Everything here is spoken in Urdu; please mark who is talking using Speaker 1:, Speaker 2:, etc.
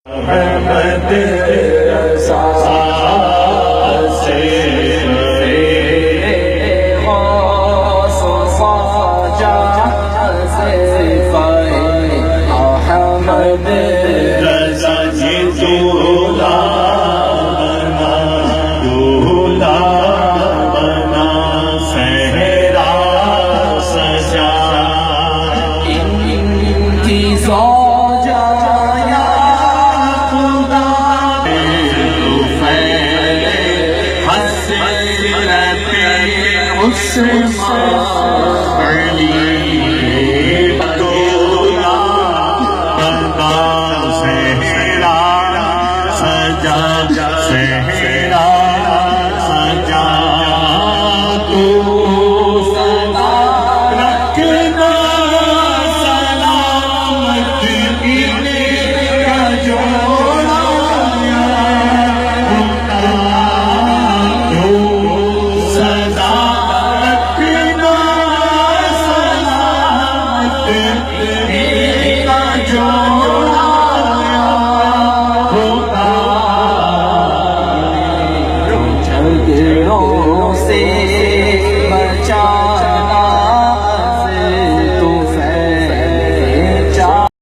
Speaker 1: محمد رضا سے غوث خواجہ سے احمد رضا جی دولا بنا صحرا سجا ان کی زوجہ سجا صحرا